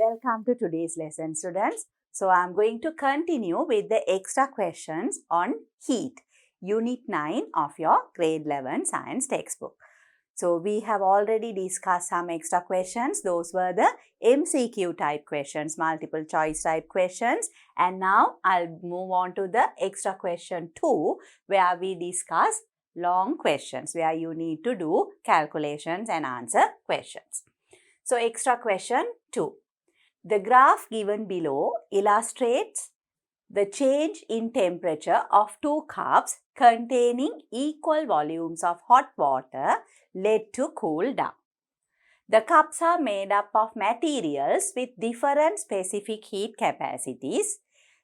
Welcome to today's lesson, students. So, I am going to continue with the extra questions on heat, Unit 9 of your grade 11 science textbook. So, we have already discussed some extra questions. Those were the MCQ type questions, multiple choice type questions. And now, I'll move on to the extra question 2, where we discuss long questions, where you need to do calculations and answer questions. So, extra question 2. The graph given below illustrates the change in temperature of two cups containing equal volumes of hot water led to cool down. The cups are made up of materials with different specific heat capacities.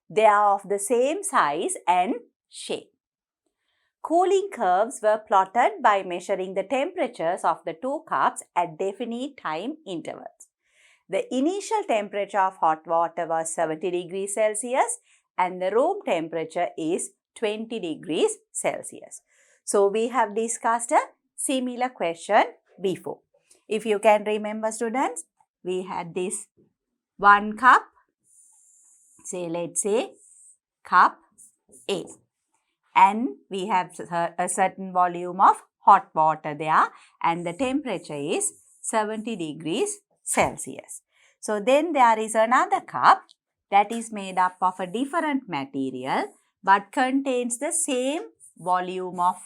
They are of the same size and shape. Cooling curves were plotted by measuring the temperatures of the two cups at definite time intervals. The initial temperature of hot water was 70 degrees Celsius and the room temperature is 20 degrees Celsius. So, we have discussed a similar question before. If you can remember, students, we had this one cup, let's say cup A, and we have a certain volume of hot water there and the temperature is 70 degrees Celsius. So, then there is another cup that is made up of a different material but contains the same volume of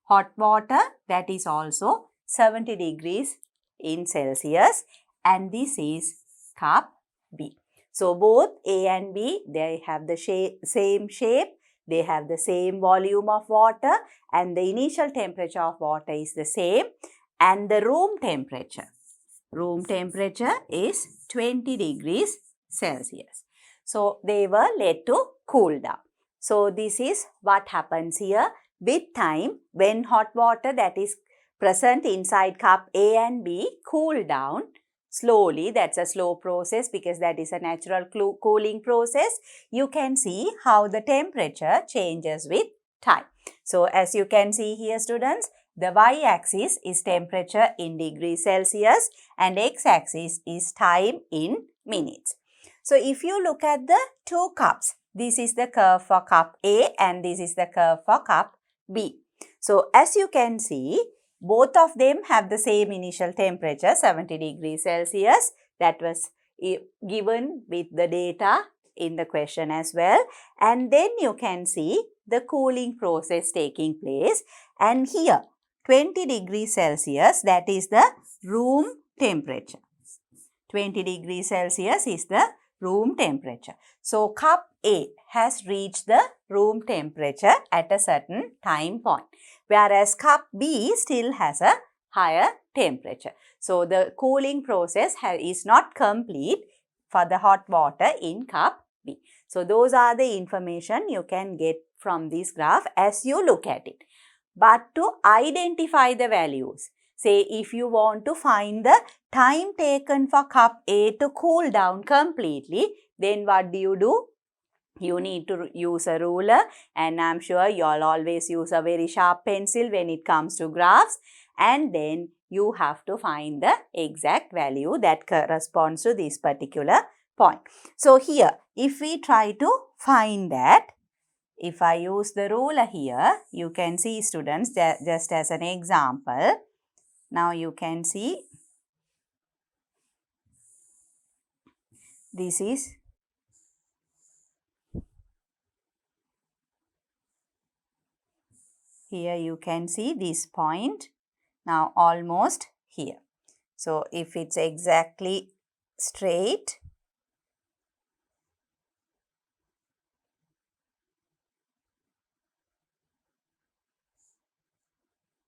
hot water, that is also 70 degrees in Celsius, and this is cup B. So, both A and B, they have the same shape, they have the same volume of water and the initial temperature of water is the same and the room temperature is 20 degrees Celsius. So, they were led to cool down. So, this is what happens here with time when hot water that is present inside cup A and B cool down slowly. That's a slow process because that is a natural cooling process. You can see how the temperature changes with time. So, as you can see here, students, the y-axis is temperature in degrees Celsius and x-axis is time in minutes. So, if you look at the two cups, this is the curve for cup A and this is the curve for cup B. So, as you can see, both of them have the same initial temperature, 70 degrees Celsius. That was given with the data in the question as well. And then you can see the cooling process taking place. And here, 20 degrees Celsius, that is the room temperature. 20 degrees Celsius is the room temperature. So, cup A has reached the room temperature at a certain time point, whereas cup B still has a higher temperature. So, the cooling process is not complete for the hot water in cup B. So, those are the information you can get from this graph as you look at it. But to identify the values, say if you want to find the time taken for cup A to cool down completely, then what do? You need to use a ruler, and I'm sure you all always use a very sharp pencil when it comes to graphs, and then you have to find the exact value that corresponds to this particular point. So, here if we try to find that, if I use the ruler here, you can see, students, just as an example. Now, you can see this is here you can see this point, now almost here. So, if it's exactly straight,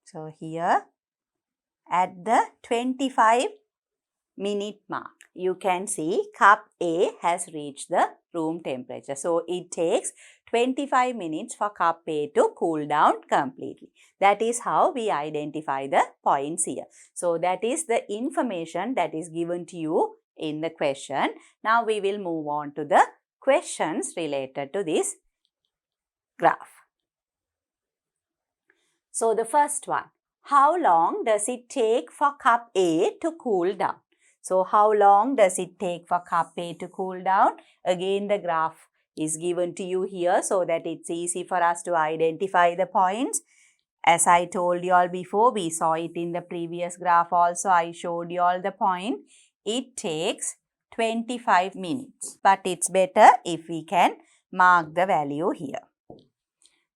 so here at the 25-minute mark, you can see cup A has reached the room temperature. So, it takes 25 minutes for cup A to cool down completely. That is how we identify the points here. So, that is the information that is given to you in the question. Now, we will move on to the questions related to this graph. So, the first one, how long does it take for cup A to cool down? So how long does it take for cup A to cool down? Again, the graph is given to you here so that it's easy for us to identify the points. As I told you all before, we saw it in the previous graph also. I showed you all the point. It takes 25 minutes. But it's better if we can mark the value here.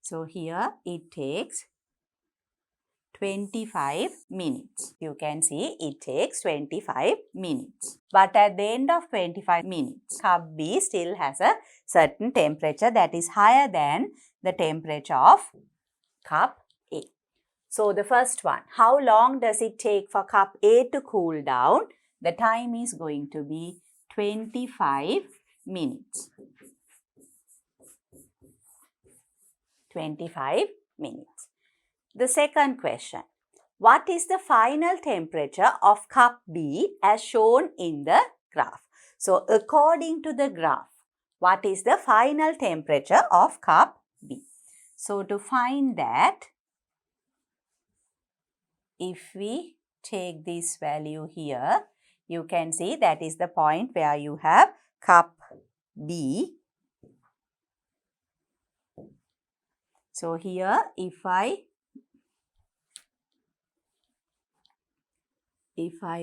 So here it takes 25 minutes. You can see it takes 25 minutes. But at the end of 25 minutes, cup B still has a certain temperature that is higher than the temperature of cup A. So the first one, how long does it take for cup A to cool down? The time is going to be 25 minutes. 25 minutes. The second question, what is the final temperature of cup B as shown in the graph? So according to the graph, what is the final temperature of cup B? So to find that, if we take this value here, you can see that is the point where you have cup B. So here if I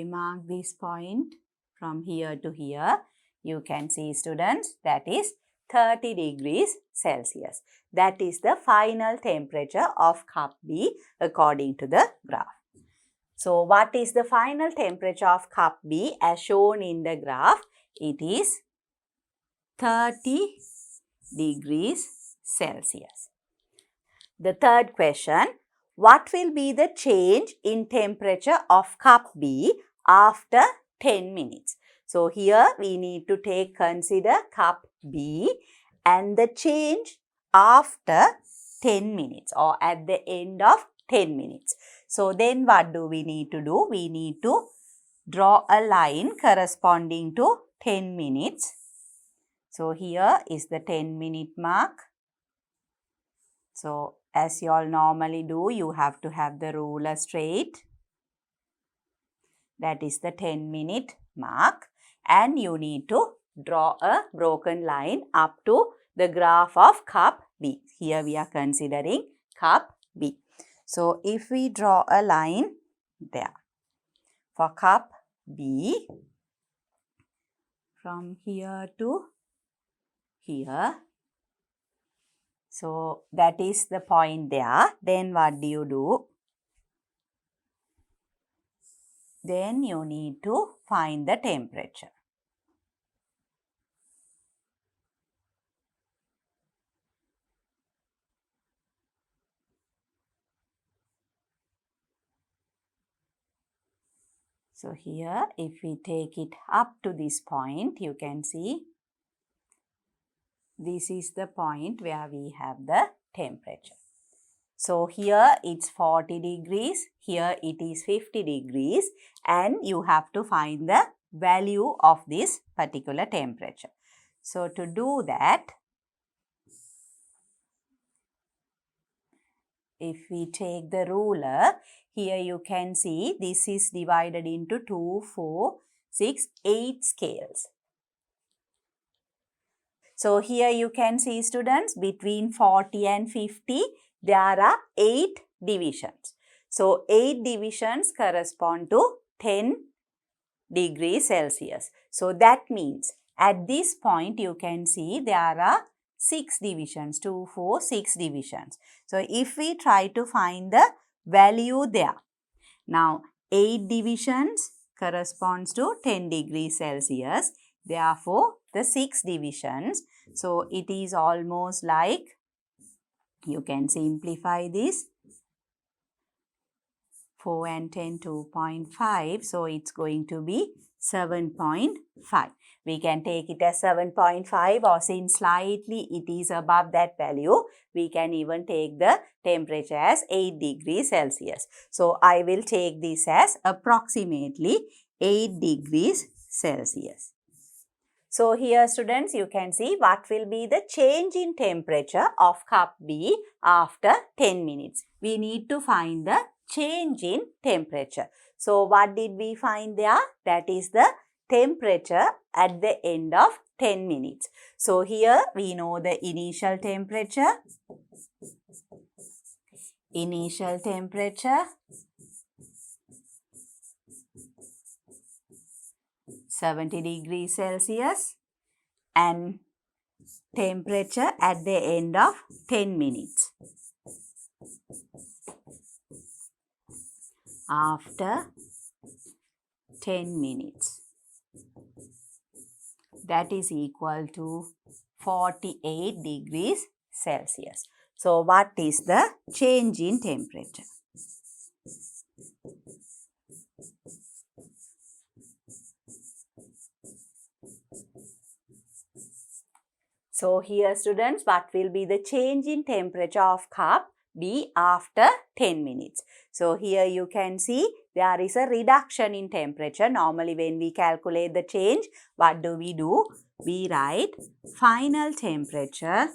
mark this point from here to here, you can see students that is 30 degrees Celsius. That is the final temperature of cup B according to the graph. So what is the final temperature of cup B as shown in the graph? It is 30 degrees Celsius. The third question, what will be the change in temperature of cup B after 10 minutes? So here we need to consider cup B and the change after 10 minutes or at the end of 10 minutes. So then what do we need to do? We need to draw a line corresponding to 10 minutes. So here is the 10-minute mark. So as you all normally do, you have to have the ruler straight. That is the 10-minute mark. And you need to draw a broken line up to the graph of cup B. Here we are considering cup B. So if we draw a line there for cup B from here to here. So that is the point there. Then what do you do? Then you need to find the temperature. So here if we take it up to this point, you can see this is the point where we have the temperature. So here it's 40 degrees, here it is 50 degrees and you have to find the value of this particular temperature. So to do that, if we take the ruler, here you can see this is divided into 2, 4, 6, 8 scales. So here you can see students between 40 and 50 there are 8 divisions. So 8 divisions correspond to 10 degrees Celsius. So that means at this point you can see there are 6 divisions, 2, 4, 6 divisions. So if we try to find the value there. Now 8 divisions corresponds to 10 degrees Celsius. Therefore the 6 divisions. So it is almost like, you can simplify this, 4 and 10, 2.5. So it's going to be 7.5. We can take it as 7.5 or since slightly it is above that value, we can even take the temperature as 8 degrees Celsius. So I will take this as approximately 8 degrees Celsius. So here students, you can see what will be the change in temperature of cup B after 10 minutes. We need to find the change in temperature. So what did we find there? That is the temperature at the end of 10 minutes. So here we know the initial temperature. Initial temperature 70 degrees Celsius and temperature at the end of 10 minutes. After 10 minutes. That is equal to 48 degrees Celsius. So, what is the change in temperature? So, here students, what will be the change in temperature of cup B after 10 minutes? So, here you can see there is a reduction in temperature. Normally, when we calculate the change, what do? We write final temperature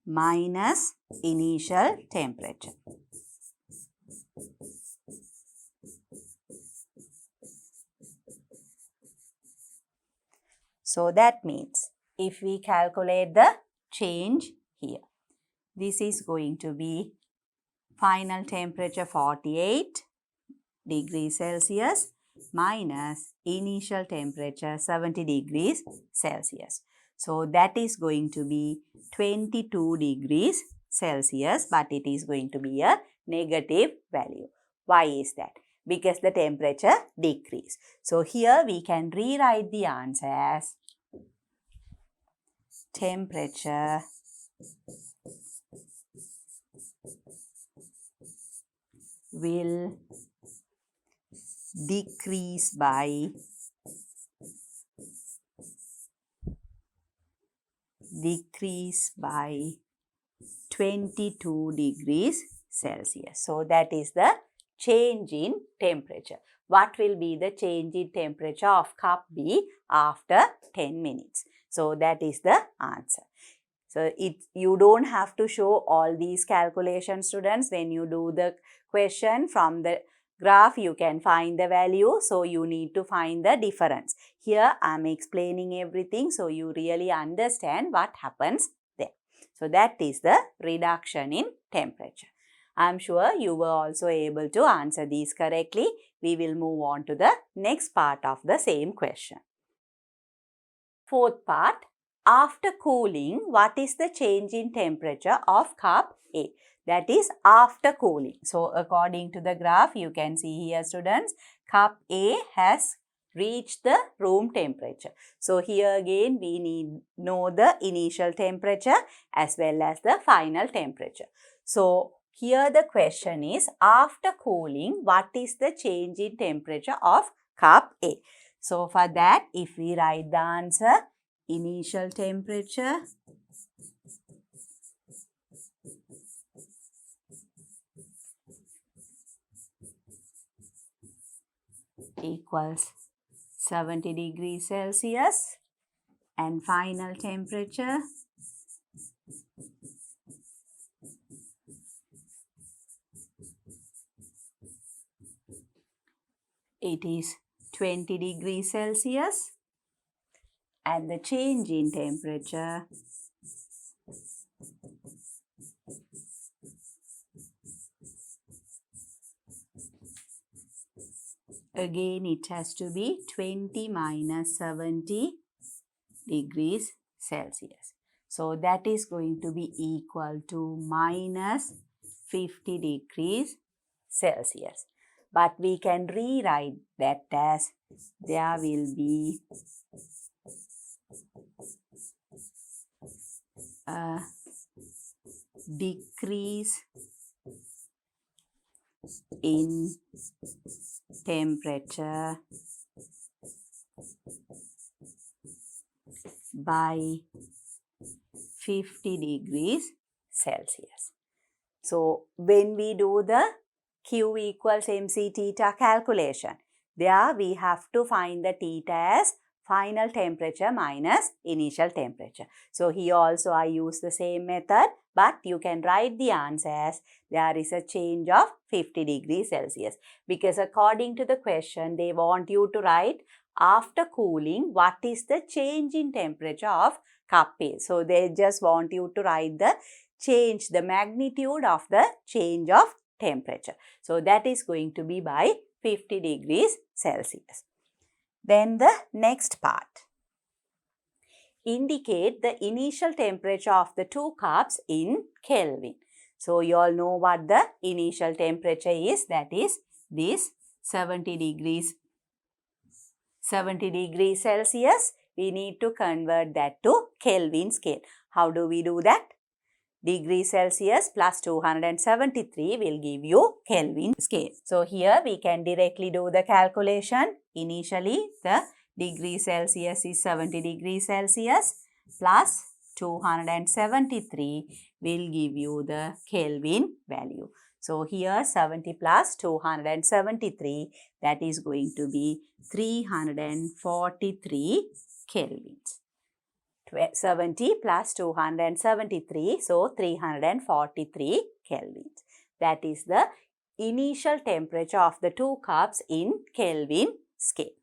minus initial temperature. So that means if we calculate the change here, this is going to be final temperature 48 degrees Celsius minus initial temperature 70 degrees Celsius. So that is going to be 22 degrees Celsius, but it is going to be a negative value. Why is that? Because the temperature decreased. So here we can rewrite the answer as temperature will decrease by 22 degrees Celsius. So that is the change in temperature. What will be the change in temperature of cup B after 10 minutes? So that is the answer. So you don't have to show all these calculations, students. When you do the question from the graph, you can find the value. So you need to find the difference. Here I am explaining everything so you really understand what happens there. So that is the reduction in temperature. I am sure you were also able to answer these correctly. We will move on to the next part of the same question. Fourth part. After cooling, what is the change in temperature of cup A? That is after cooling. So, according to the graph, you can see here, students, cup A has reached the room temperature. So, here again, we need know the initial temperature as well as the final temperature. So, here the question is, after cooling, what is the change in temperature of cup A? So, for that, if we write the answer, initial temperature equals 70 degrees Celsius and final temperature it is 20 degrees Celsius and the change in temperature again it has to be 20 minus 70 degrees Celsius. So that is going to be equal to minus 50 degrees Celsius. But we can rewrite that as there will be a decrease in temperature by 50 degrees Celsius. So, when we do the Q equals MC theta calculation, there we have to find the theta as final temperature minus initial temperature. So here also I use the same method, but you can write the answer as there is a change of 50 degrees Celsius, because according to the question they want you to write after cooling what is the change in temperature of cup A. So they just want you to write the change, the magnitude of the change of temperature. So that is going to be by 50 degrees Celsius. Then the next part. Indicate the initial temperature of the two cups in Kelvin. So you all know what the initial temperature is. That is this 70 degrees Celsius. We need to convert that to Kelvin scale. How do we do that? Degree Celsius plus 273 will give you Kelvin scale. So here we can directly do the calculation. Initially the degree Celsius is 70 degrees Celsius plus 273 will give you the Kelvin value. So here 70 plus 273, that is going to be 343 kelvins. 70 plus 273, so 343 kelvins. That is the initial temperature of the two cups in Kelvin scale.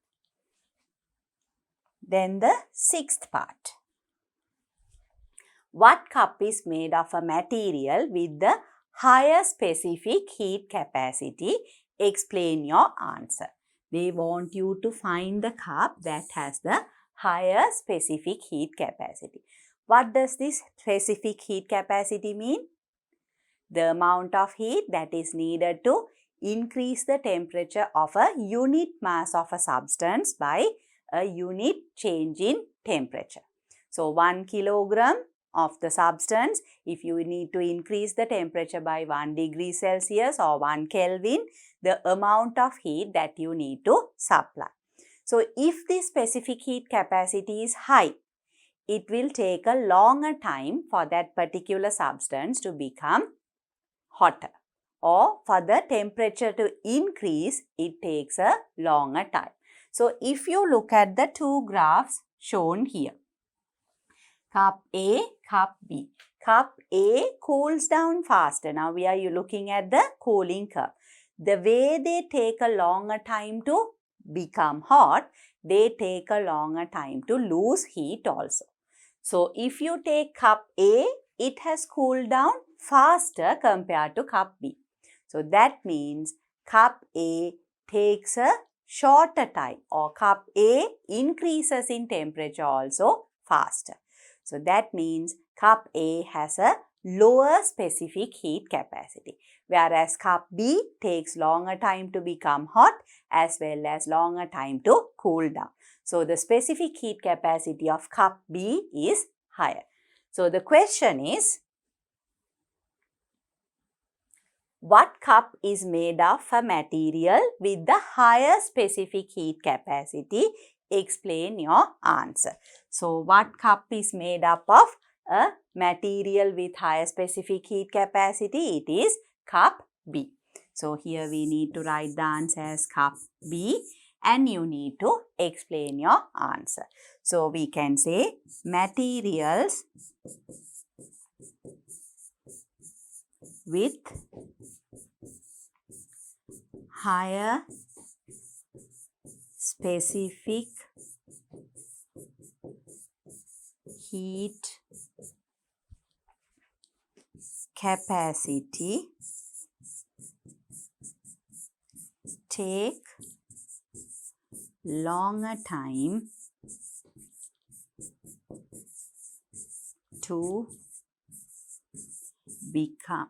Then the sixth part. What cup is made of a material with the higher specific heat capacity? Explain your answer. They want you to find the cup that has the higher specific heat capacity. What does this specific heat capacity mean? The amount of heat that is needed to increase the temperature of a unit mass of a substance by a unit change in temperature. So 1 kilogram of the substance, if you need to increase the temperature by 1 degree Celsius or 1 Kelvin, the amount of heat that you need to supply. So if the specific heat capacity is high, it will take a longer time for that particular substance to become hotter, or for the temperature to increase, it takes a longer time. So if you look at the two graphs shown here, cup A, cup B. Cup A cools down faster. Now we are looking at the cooling curve. The way they take a longer time to become hot, they take a longer time to lose heat also. So if you take cup A, it has cooled down faster compared to cup B. So that means cup A takes a shorter time, or cup A increases in temperature also faster. So that means cup A has a lower specific heat capacity, whereas cup B takes longer time to become hot as well as longer time to cool down. So the specific heat capacity of cup B is higher. So the question is, what cup is made of a material with the higher specific heat capacity? Explain your answer. So what cup is made up of a material with higher specific heat capacity? It is cup B. So here we need to write the answer as cup B, and you need to explain your answer. So we can say materials with higher specific heat capacity take longer time to become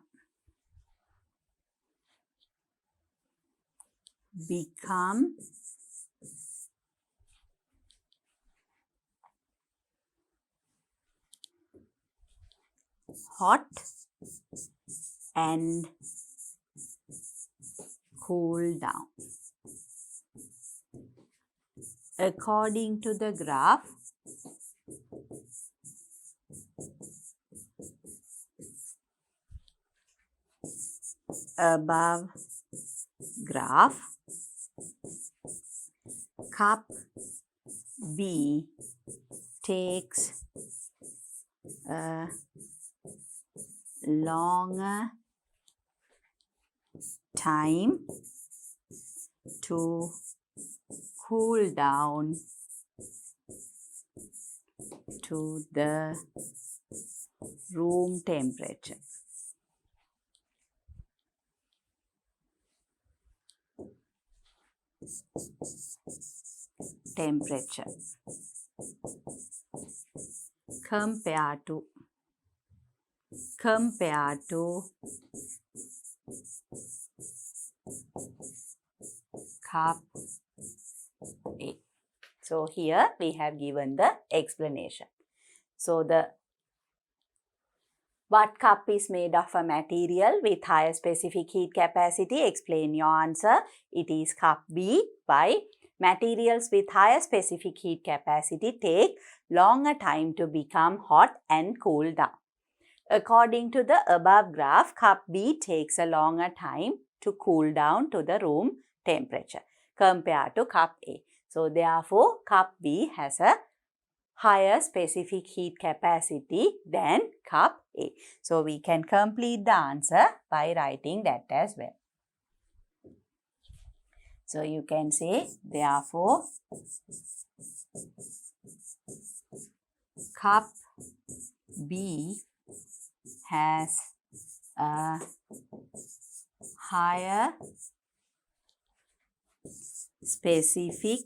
hot and cool down. According to the graph, above graph, cup B takes a longer time to cool down to the room temperature. Compared to cup A. So here we have given the explanation. So what cup is made of a material with higher specific heat capacity? Explain your answer. It is cup B. Why? Materials with higher specific heat capacity take longer time to become hot and cool down. According to the above graph, cup B takes a longer time to cool down to the room temperature compared to cup A. So therefore, cup B has a higher specific heat capacity than cup A. So we can complete the answer by writing that as well. So you can say, therefore, cup B has a higher specific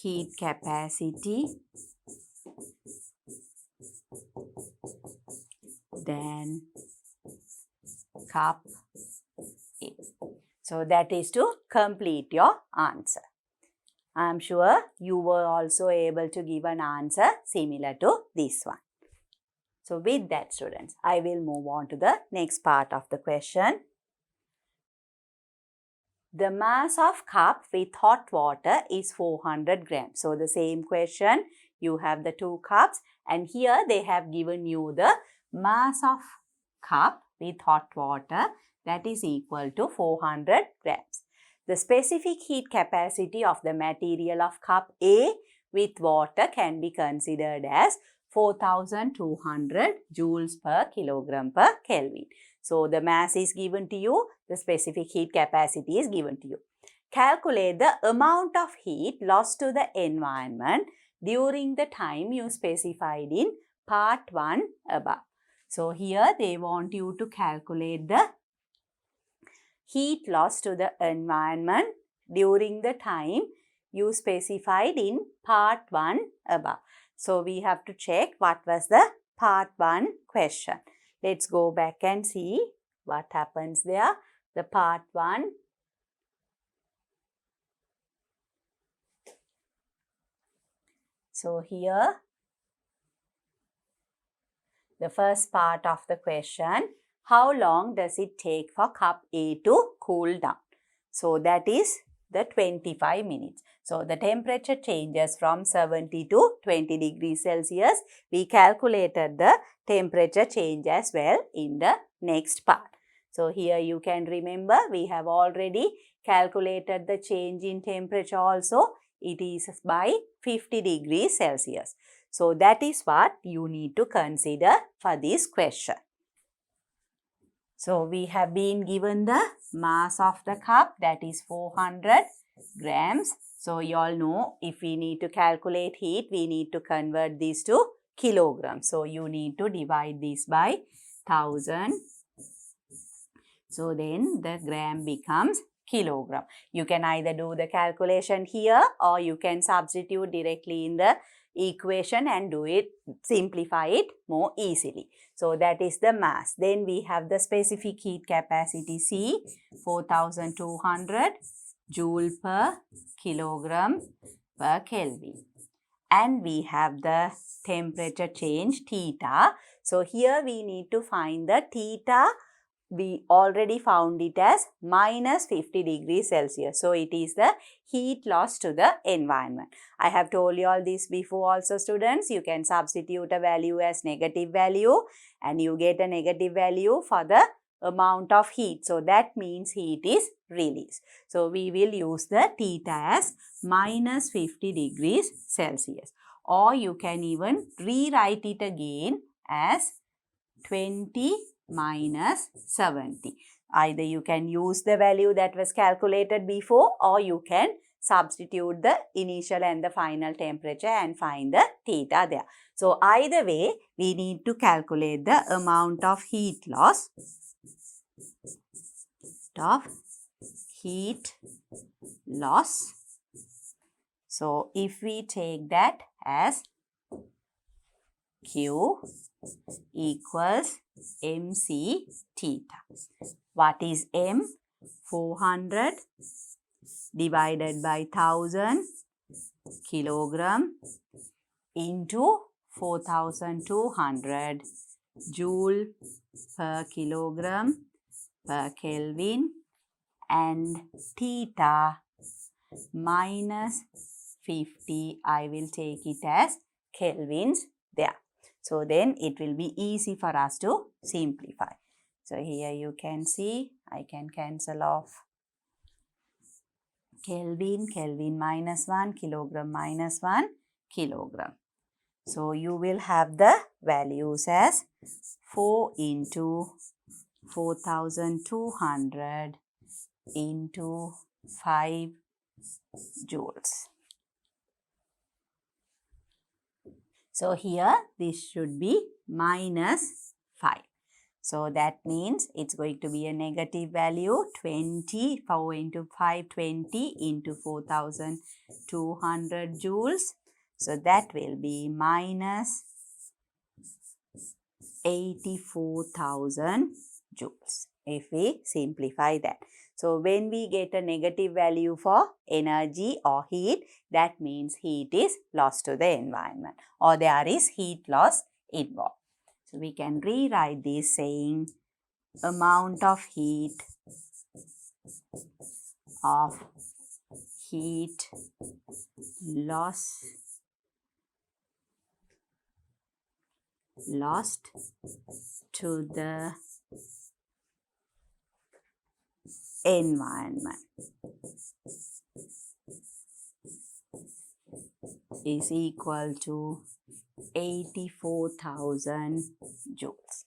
heat capacity than cup A. So that is to complete your answer. I am sure you were also able to give an answer similar to this one. So with that, students, I will move on to the next part of the question. The mass of cup with hot water is 400 grams. So the same question, you have the two cups and here they have given you the mass of cup with hot water that is equal to 400 grams. The specific heat capacity of the material of cup A with water can be considered as 4200 joules per kilogram per Kelvin. So the mass is given to you, the specific heat capacity is given to you. Calculate the amount of heat lost to the environment during the time you specified in part 1 above. So here they want you to calculate the heat loss to the environment during the time you specified in part 1 above. So we have to check what was the part 1 question. Let's go back and see what happens there. The part 1. So here, the first part of the question, how long does it take for cup A to cool down? So that is the 25 minutes. So the temperature changes from 70 to 20 degrees Celsius. We calculated the temperature change as well in the next part. So here you can remember we have already calculated the change in temperature also. It is by 50 degrees Celsius. So that is what you need to consider for this question. So we have been given the mass of the cup, that is 400 grams. So you all know if we need to calculate heat, we need to convert this to kilograms. So you need to divide this by 1000. So then the gram becomes kilogram. You can either do the calculation here or you can substitute directly in the equation and do it, simplify it more easily. So that is the mass. Then we have the specific heat capacity C, 4200 joule per kilogram per Kelvin. And we have the temperature change theta. So here we need to find the theta. We already found it as minus 50 degrees Celsius. So it is the heat loss to the environment. I have told you all this before also, students. You can substitute a value as negative value and you get a negative value for the amount of heat. So that means heat is released. So we will use the theta as minus 50 degrees Celsius. Or you can even rewrite it again as 20 minus 70. Either you can use the value that was calculated before, or you can substitute the initial and the final temperature and find the theta there. So either way, we need to calculate the amount of heat loss So if we take that as Q equals mc theta. What is m? 400 divided by 1000 kilogram into 4200 joule per kilogram per Kelvin, and theta minus 50, I will take it as Kelvins there. So then it will be easy for us to simplify. So here you can see, I can cancel off Kelvin, Kelvin minus 1, kilogram minus 1, kilogram. So you will have the values as 4 into 4200 into 5 joules. So here this should be minus 5. So that means it's going to be a negative value, 20, 4 into 5, 20 into 4200 joules. So that will be minus 84,000 joules if we simplify that. So when we get a negative value for energy or heat, that means heat is lost to the environment or there is heat loss involved. So we can rewrite this saying amount of heat lost to the environment is equal to 84,000 joules.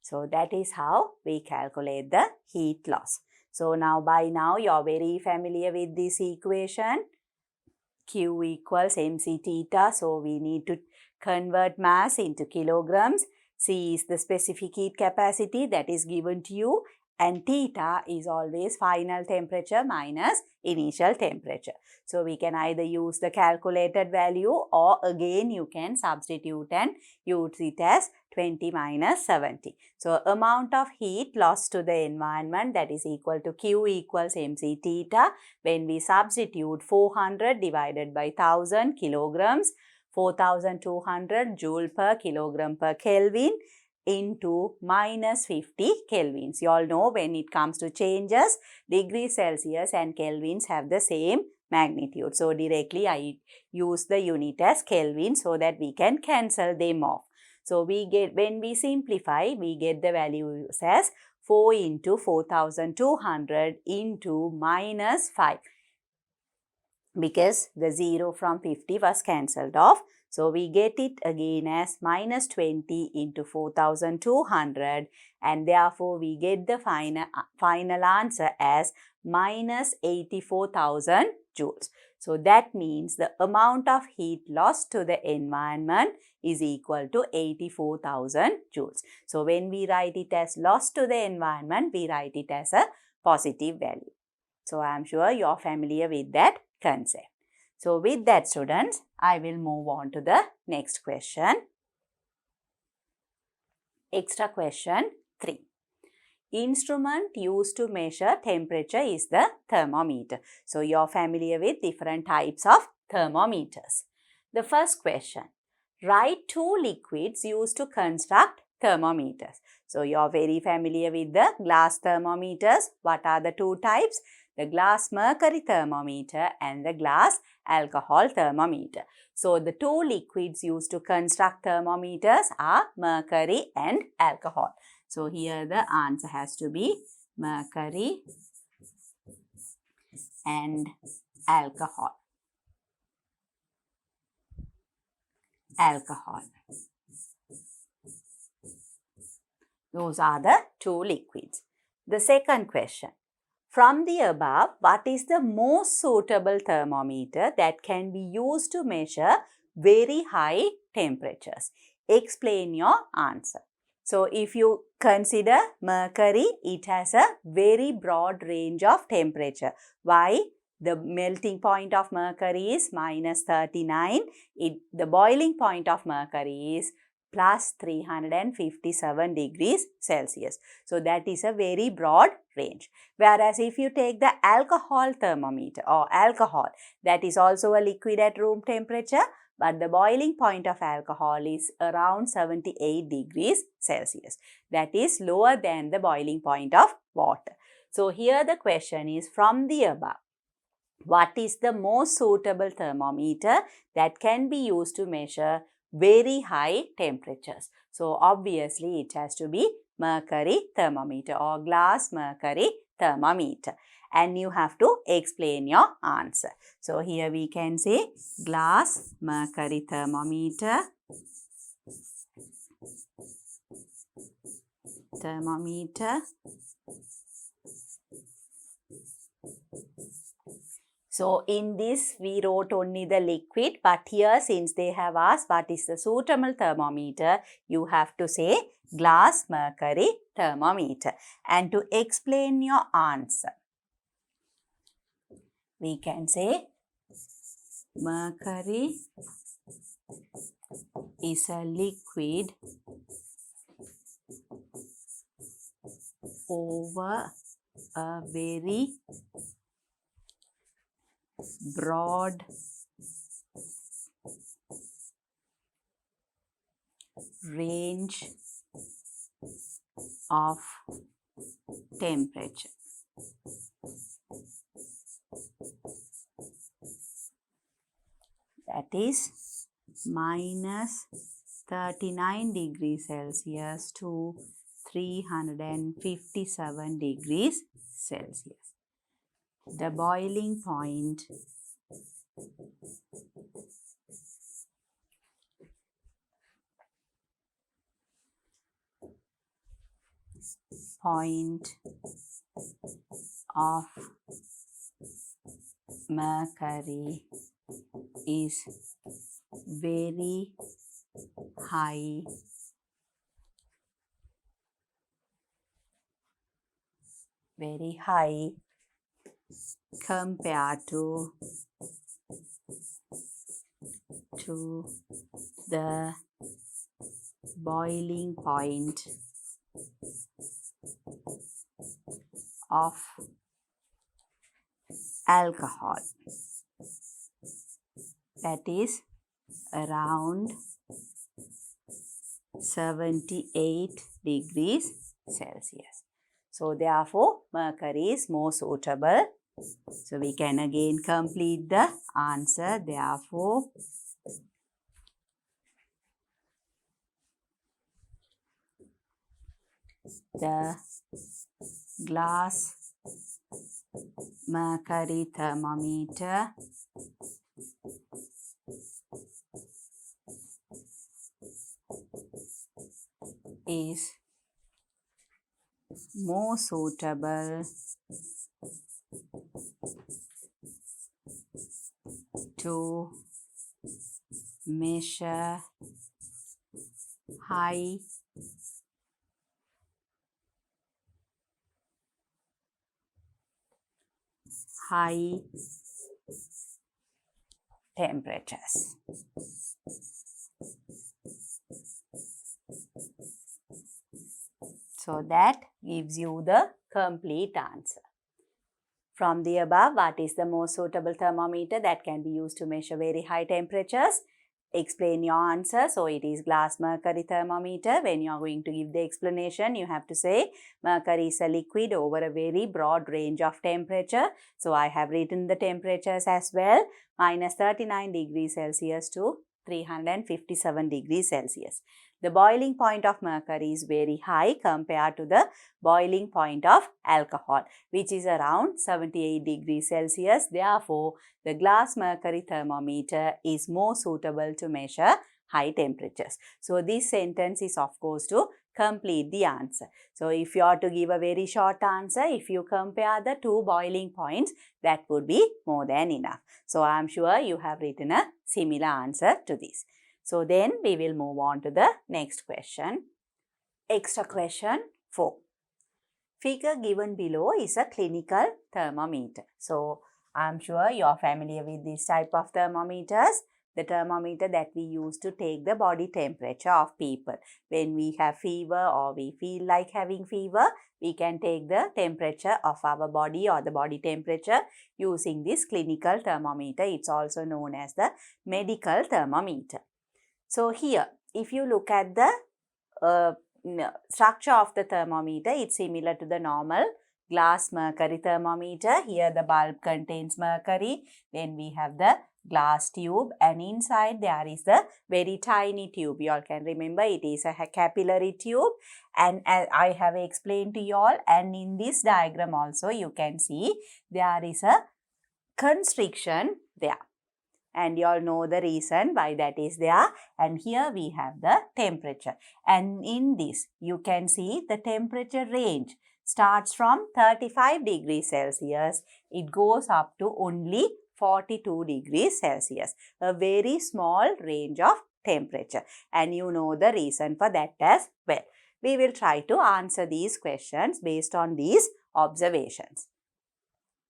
So that is how we calculate the heat loss. So now by now you are very familiar with this equation. Q equals mc theta. So we need to convert mass into kilograms. C is the specific heat capacity that is given to you, and theta is always final temperature minus initial temperature. So we can either use the calculated value or again you can substitute and use it as 20 minus 70. So amount of heat lost to the environment, that is equal to Q equals mc theta. When we substitute 400 divided by 1000 kilograms, 4200 joule per kilogram per Kelvin into minus 50 kelvins. You all know when it comes to changes, degrees Celsius and kelvins have the same magnitude. So directly I use the unit as Kelvin so that we can cancel them off. So we get, when we simplify, we get the values as 4 into 4200 into minus 5. Because the 0 from 50 was cancelled off. So we get it again as minus 20 into 4200, and therefore we get the final answer as minus 84,000 joules. So that means the amount of heat lost to the environment is equal to 84,000 joules. So when we write it as lost to the environment, we write it as a positive value. So I am sure you are familiar with that concept. So with that, students, I will move on to the next question. Extra question 3. Instrument used to measure temperature is the thermometer. So you are familiar with different types of thermometers. The first question. Write 2 liquids used to construct thermometers. So you are very familiar with the glass thermometers. What are the 2 types? The glass mercury thermometer and the glass alcohol thermometer. So the 2 liquids used to construct thermometers are mercury and alcohol. So here the answer has to be mercury and alcohol. Those are the two liquids. The second question. From the above, what is the most suitable thermometer that can be used to measure very high temperatures? Explain your answer. So, if you consider mercury, it has a very broad range of temperature. Why? The melting point of mercury is minus 39. The boiling point of mercury is plus 357 degrees Celsius. So, that is a very broad range. Whereas, if you take the alcohol thermometer or alcohol, that is also a liquid at room temperature, but the boiling point of alcohol is around 78 degrees Celsius. That is lower than the boiling point of water. So, here the question is from the above. What is the most suitable thermometer that can be used to measure very high temperatures? So, obviously, it has to be mercury thermometer or glass mercury thermometer. And you have to explain your answer. So, here we can say glass mercury thermometer. So, in this we wrote only the liquid, but here since they have asked what is the suitable thermometer, you have to say glass mercury thermometer. And to explain your answer, we can say mercury is a liquid over a very broad range of temperature. That is minus 39 degrees Celsius to 357 degrees Celsius. The boiling point of mercury is very high compared to the boiling point of alcohol. That is around 78 degrees Celsius. So, therefore, mercury is more suitable. So, we can again complete the answer. Therefore, the glass mercury thermometer is more suitable to measure high temperatures. So, that gives you the complete answer. From the above, what is the most suitable thermometer that can be used to measure very high temperatures? Explain your answer. So, it is glass mercury thermometer. When you are going to give the explanation, you have to say mercury is a liquid over a very broad range of temperature. So, I have written the temperatures as well. Minus 39 degrees Celsius to 357 degrees Celsius. The boiling point of mercury is very high compared to the boiling point of alcohol, which is around 78 degrees Celsius. Therefore, the glass mercury thermometer is more suitable to measure high temperatures. So, this sentence is of course to complete the answer. So, if you are to give a very short answer, if you compare the two boiling points, that would be more than enough. So, I am sure you have written a similar answer to this. So, then we will move on to the next question. Extra question 4. Figure given below is a clinical thermometer. So, I am sure you are familiar with this type of thermometers. The thermometer that we use to take the body temperature of people. When we have fever or we feel like having fever, we can take the temperature of our body or the body temperature using this clinical thermometer. It's also known as the medical thermometer. So, here, if you look at the structure of the thermometer, it's similar to the normal glass mercury thermometer. Here, the bulb contains mercury. Then we have the glass tube, and inside there is the very tiny tube. You all can remember it is a capillary tube, and as I have explained to you all, and in this diagram also you can see there is a constriction there, and you all know the reason why that is there. And here we have the temperature, and in this you can see the temperature range starts from 35 degrees Celsius. It goes up to only 42 degrees Celsius, a very small range of temperature, and you know the reason for that as well. We will try to answer these questions based on these observations.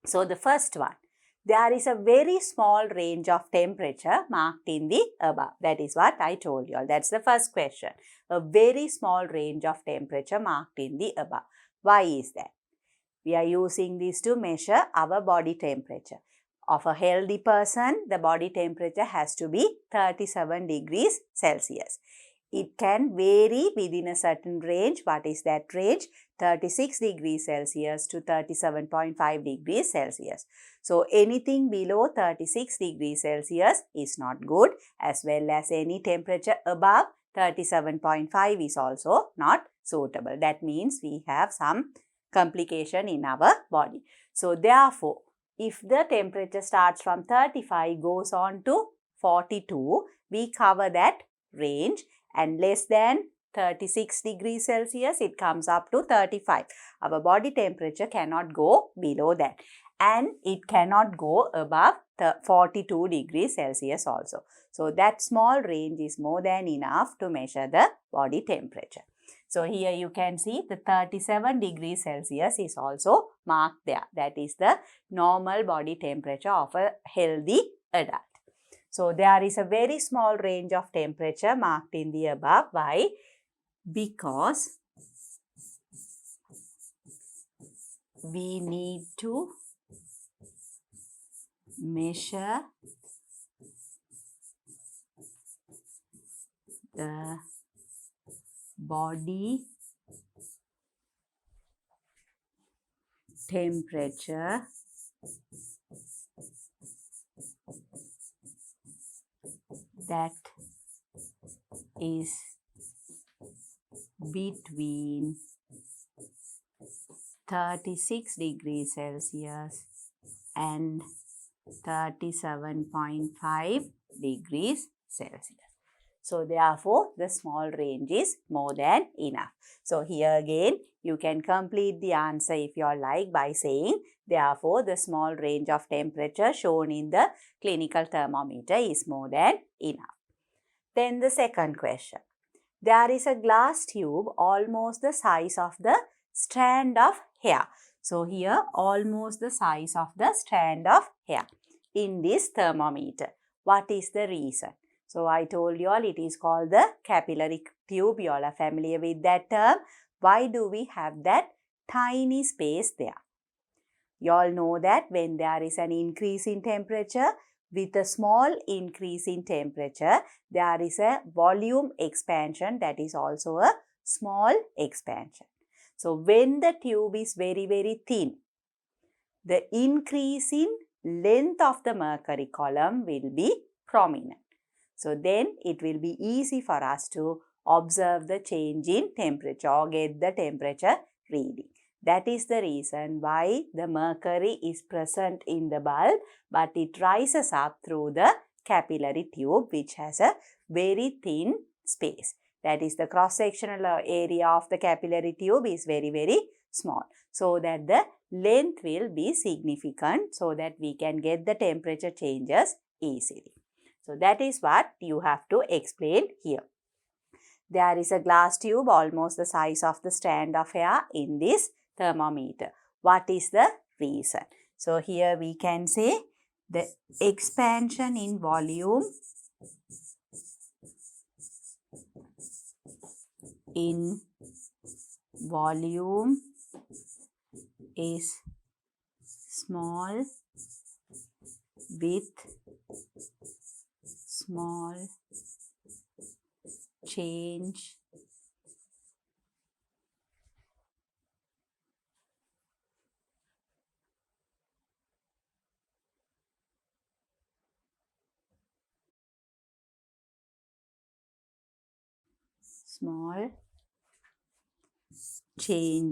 So, the first one, there is a very small range of temperature marked in the above. That is what I told you all. That's the first question. A very small range of temperature marked in the above. Why is that? We are using this to measure our body temperature. Of a healthy person, the body temperature has to be 37 degrees Celsius. It can vary within a certain range. What is that range? 36 degrees Celsius to 37.5 degrees Celsius. So, anything below 36 degrees Celsius is not good, as well as any temperature above 37.5 is also not suitable. That means we have some complication in our body. So, therefore, if the temperature starts from 35 goes on to 42, we cover that range, and less than 36 degrees Celsius, it comes up to 35. Our body temperature cannot go below that, and it cannot go above 42 degrees Celsius also. So, that small range is more than enough to measure the body temperature. So, here you can see the 37 degrees Celsius is also marked there. That is the normal body temperature of a healthy adult. So, there is a very small range of temperature marked in the above. Why? Because we need to measure the body temperature that is between 36 degrees Celsius and 37.5 degrees Celsius. So, therefore, the small range is more than enough. So, here again, you can complete the answer if you like by saying, therefore, the small range of temperature shown in the clinical thermometer is more than enough. Then the second question. There is a glass tube almost the size of the strand of hair. So, here almost the size of the strand of hair in this thermometer. What is the reason? So, I told you all it is called the capillary tube. You all are familiar with that term. Why do we have that tiny space there? You all know that when there is an increase in temperature, with a small increase in temperature, there is a volume expansion, that is also a small expansion. So, when the tube is very, very thin, the increase in length of the mercury column will be prominent. So, then it will be easy for us to observe the change in temperature or get the temperature reading. That is the reason why the mercury is present in the bulb, but it rises up through the capillary tube, which has a very thin space. That is, the cross-sectional area of the capillary tube is very, very small, so that the length will be significant, so that we can get the temperature changes easily. So that is what you have to explain here. There is a glass tube almost the size of the strand of hair in this thermometer. What is the reason? So here we can say the expansion in volume is small with small change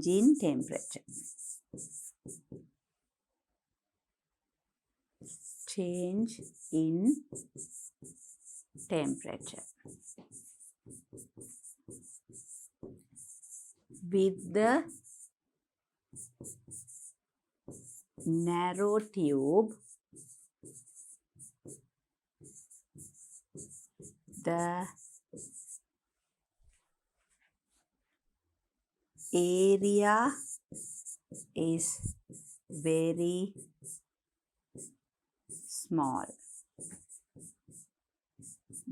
in temperature. Change in temperature. With the narrow tube, the area is very small.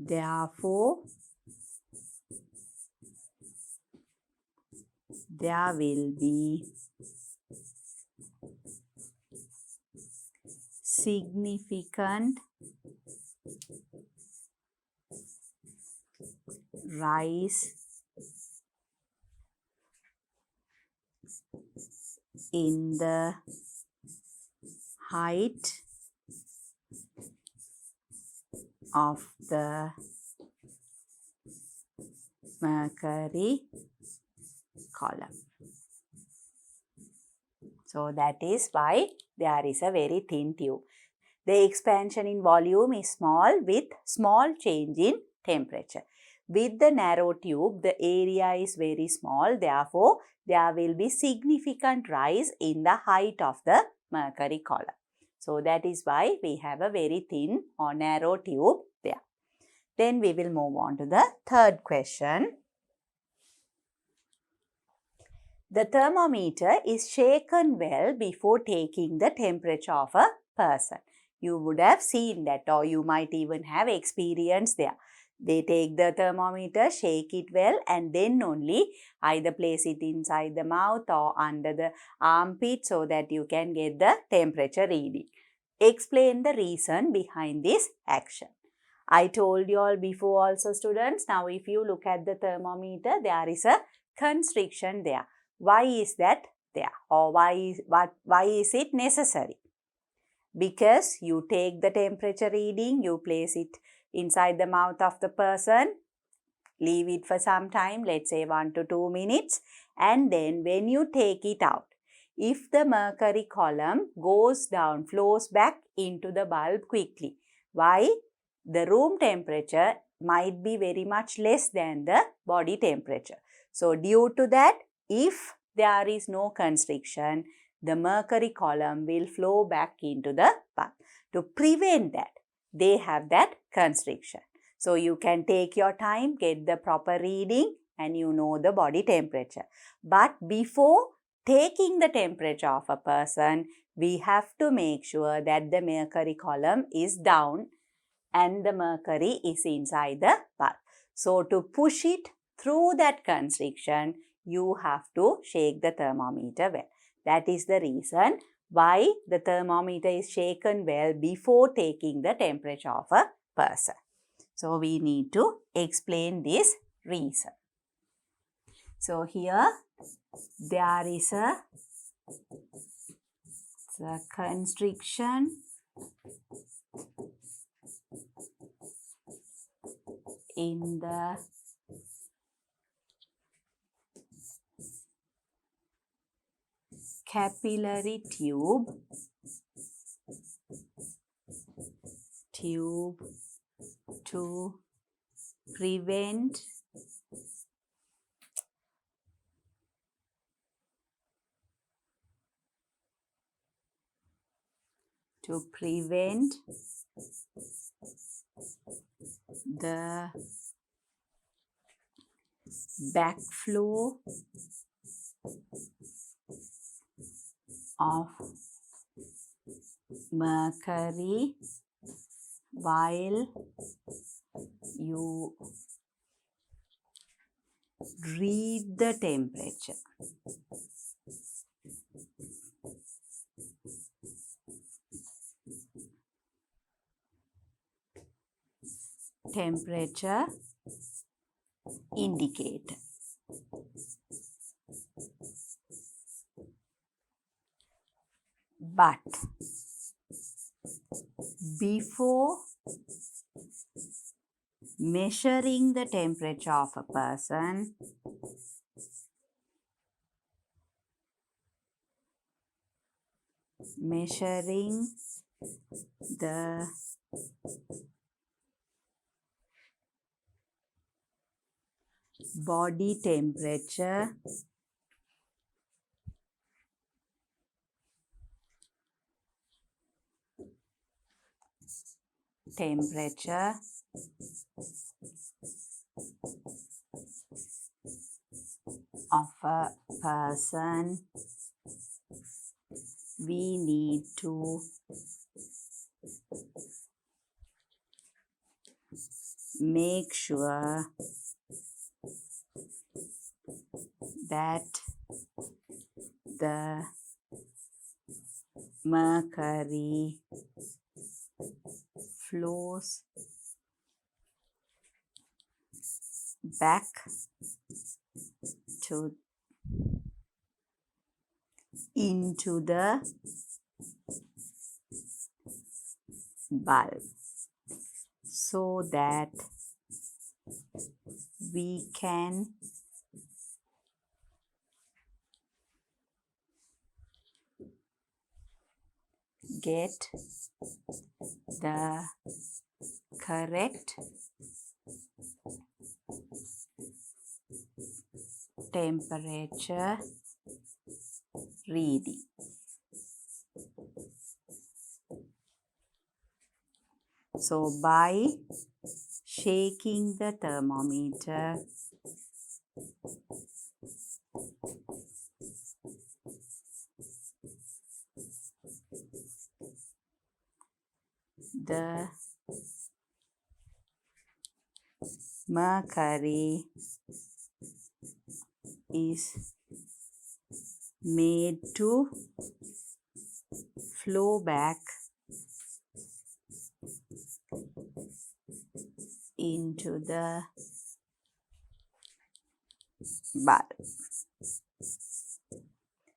Therefore, there will be significant rise in the height of the mercury column. So that is why there is a very thin tube. The expansion in volume is small with small change in temperature. With the narrow tube, the area is very small. Therefore, there will be significant rise in the height of the mercury column. So that is why we have a very thin or narrow tube there. Then we will move on to the third question. The thermometer is shaken well before taking the temperature of a person. You would have seen that, or you might even have experienced there. They take the thermometer, shake it well, and then only either place it inside the mouth or under the armpit so that you can get the temperature reading. Explain the reason behind this action. I told you all before also, students. Now if you look at the thermometer, there is a constriction there. Why is that there, or why is it necessary? Because you take the temperature reading, you place it inside the mouth of the person, leave it for some time, let's say 1 to 2 minutes, and then when you take it out, if the mercury column goes down, flows back into the bulb quickly. Why? The room temperature might be very much less than the body temperature. So due to that, if there is no constriction, the mercury column will flow back into the bulb. To prevent that, they have that constriction. So you can take your time, get the proper reading, and you know the body temperature. But before taking the temperature of a person, we have to make sure that the mercury column is down and the mercury is inside the bulb. So to push it through that constriction, you have to shake the thermometer well. That is the reason why the thermometer is shaken well before taking the temperature of a person. So we need to explain this reason. So here there is a constriction in the capillary tube to prevent the backflow of mercury while you read the temperature. Temperature indicator. But before measuring the temperature of a person, measuring the body temperature of a person, we need to make sure that the mercury flows back into the bulb so that we can get the correct temperature reading. So by shaking the thermometer, the mercury is made to flow back into the bulb.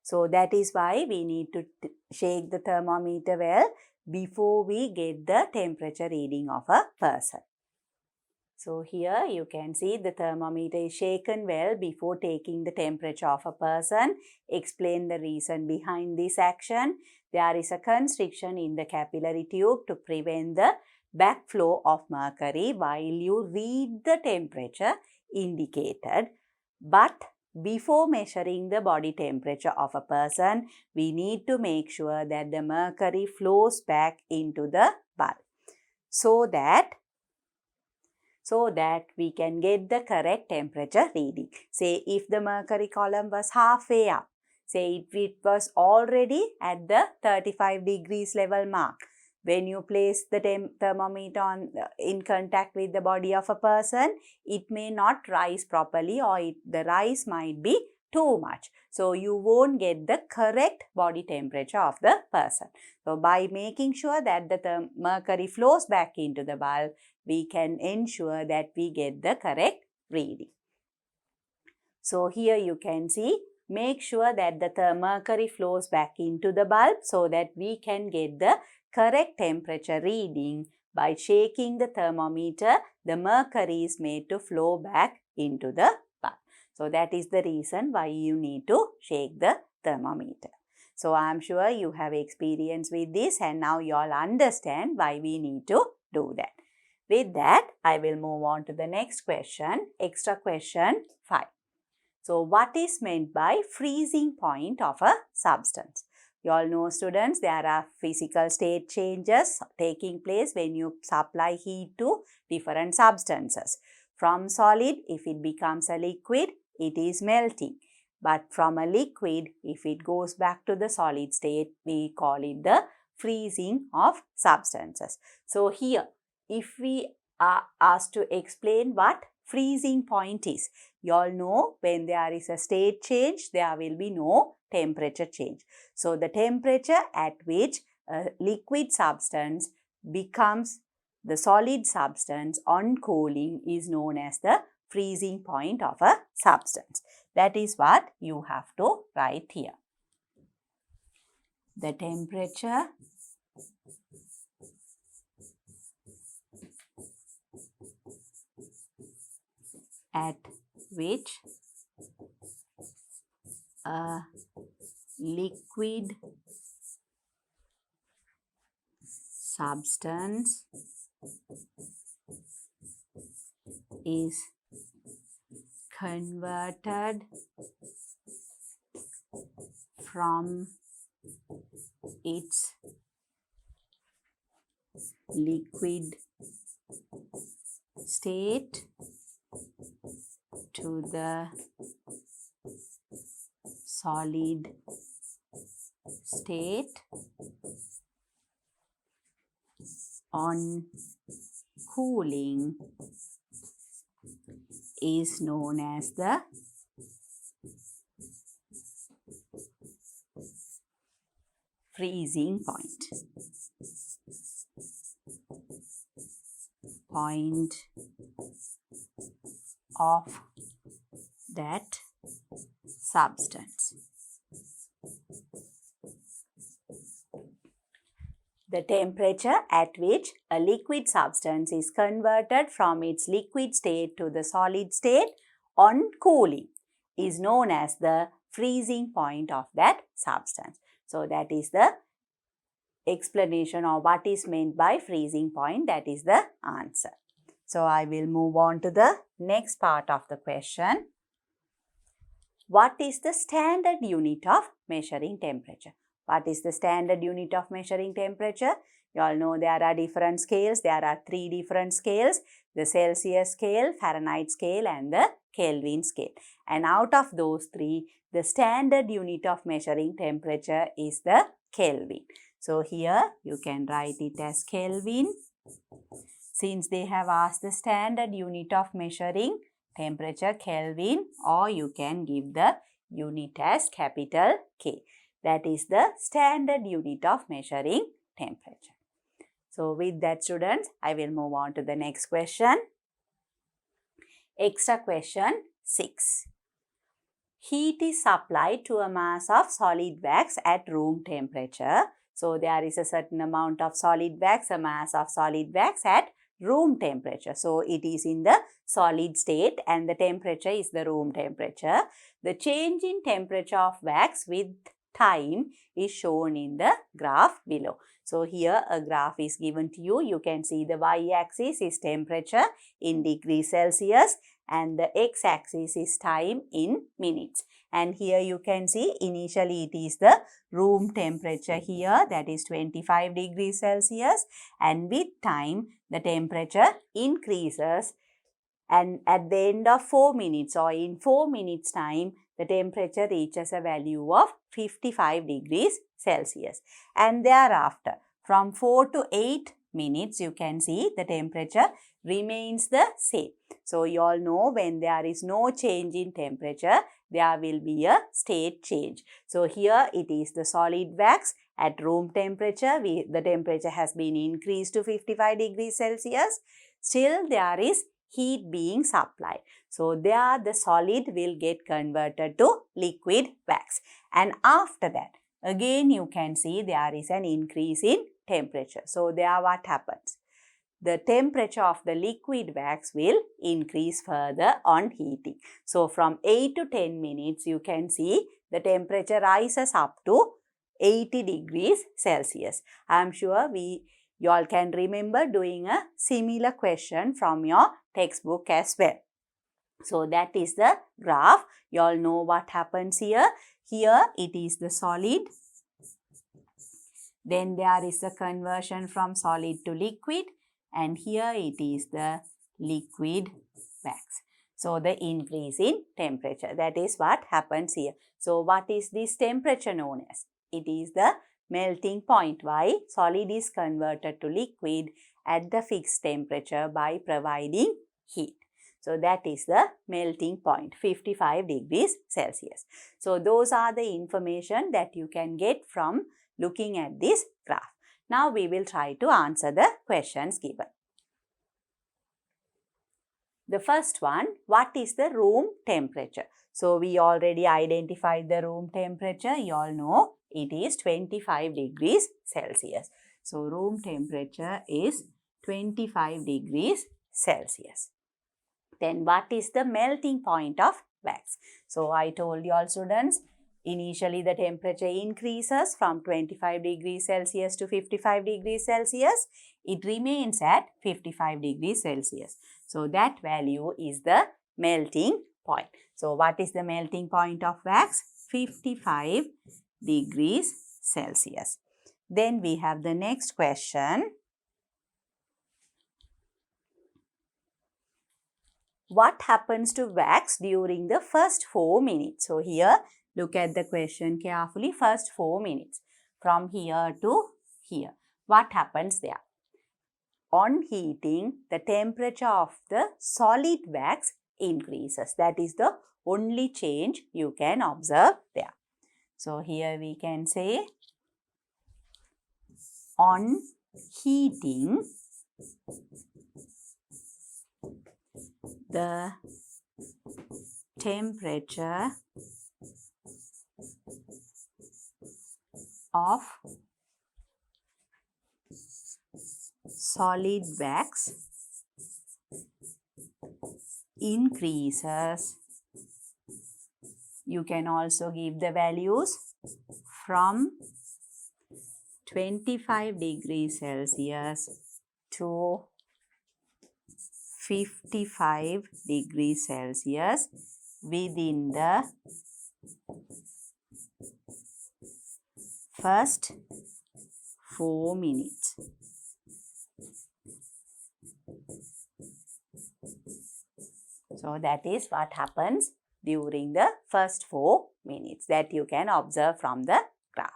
So that is why we need to shake the thermometer well before we get the temperature reading of a person. So here you can see the thermometer is shaken well before taking the temperature of a person. Explain the reason behind this action. There is a constriction in the capillary tube to prevent the backflow of mercury while you read the temperature indicated. But before measuring the body temperature of a person, we need to make sure that the mercury flows back into the bulb so that we can get the correct temperature reading. Say if the mercury column was halfway up, say if it was already at the 35 degrees level mark, when you place the thermometer in contact with the body of a person, it may not rise properly or the rise might be too much. So you won't get the correct body temperature of the person. So by making sure that the mercury flows back into the bulb, we can ensure that we get the correct reading. So here you can see, make sure that the mercury flows back into the bulb so that we can get the correct temperature reading. By shaking the thermometer, the mercury is made to flow back into the bulb. So that is the reason why you need to shake the thermometer. So I am sure you have experience with this and now you all understand why we need to do that. With that, I will move on to the next question, extra question 5. So what is meant by freezing point of a substance? You all know, students, there are physical state changes taking place when you supply heat to different substances. From solid, if it becomes a liquid, it is melting. But from a liquid, if it goes back to the solid state, we call it the freezing of substances. So here, if we are asked to explain what freezing point is, you all know when there is a state change, there will be no temperature change. So the temperature at which a liquid substance becomes the solid substance on cooling is known as the freezing point of a substance. That is what you have to write here. The temperature at which a liquid substance is converted from its liquid state to the solid state on cooling is known as the freezing point. Point of that substance. The temperature at which a liquid substance is converted from its liquid state to the solid state on cooling is known as the freezing point of that substance. So that is the explanation of what is meant by freezing point. That is the answer. So I will move on to the next part of the question. What is the standard unit of measuring temperature? What is the standard unit of measuring temperature? You all know there are different scales. There are 3 different scales: the Celsius scale, Fahrenheit scale and the Kelvin scale. And out of those 3, the standard unit of measuring temperature is the Kelvin. So here you can write it as Kelvin, since they have asked the standard unit of measuring temperature Kelvin, or you can give the unit as capital K. That is the standard unit of measuring temperature. So with that, students, I will move on to the next question. Extra question 6. Heat is supplied to a mass of solid wax at room temperature. So there is a certain amount of solid wax, a mass of solid wax at room temperature. So it is in the solid state and the temperature is the room temperature. The change in temperature of wax with time is shown in the graph below. So here a graph is given to you. You can see the y-axis is temperature in degrees Celsius and the x-axis is time in minutes. And here you can see initially it is the room temperature here, that is 25 degrees Celsius, and with time the temperature increases, and at the end of 4 minutes or in 4 minutes time the temperature reaches a value of 55 degrees Celsius. And thereafter from 4 to 8 minutes you can see the temperature remains the same. So you all know when there is no change in temperature, there will be a state change. So here it is the solid wax at room temperature. The temperature has been increased to 55 degrees Celsius. Still there is heat being supplied. So there the solid will get converted to liquid wax. And after that, again you can see there is an increase in temperature. So there what happens? The temperature of the liquid wax will increase further on heating. So from 8 to 10 minutes you can see the temperature rises up to 80 degrees Celsius. I am sure you all can remember doing a similar question from your textbook as well. So that is the graph. You all know what happens here. Here it is the solid. Then there is the conversion from solid to liquid. And here it is the liquid wax. So the increase in temperature. That is what happens here. So what is this temperature known as? It is the melting point. Why? Solid is converted to liquid at the fixed temperature by providing heat. So that is the melting point, 55 degrees Celsius. So those are the information that you can get from looking at this graph. Now we will try to answer the questions given. The first one, what is the room temperature? So we already identified the room temperature. You all know it is 25 degrees Celsius. So room temperature is 25 degrees Celsius. Then what is the melting point of wax? So I told you all students, initially the temperature increases from 25 degrees Celsius to 55 degrees Celsius. It remains at 55 degrees Celsius. So that value is the melting point. So what is the melting point of wax? 55 degrees Celsius. Then we have the next question. What happens to wax during the first 4 minutes? So here, look at the question carefully. First 4 minutes. From here to here. What happens there? On heating, the temperature of the solid wax increases. That is the only change you can observe there. So here we can say, on heating, the temperature of solid wax increases. You can also give the values from 25 degrees Celsius to 55 degrees Celsius within the first 4 minutes. So that is what happens during the first 4 minutes that you can observe from the graph.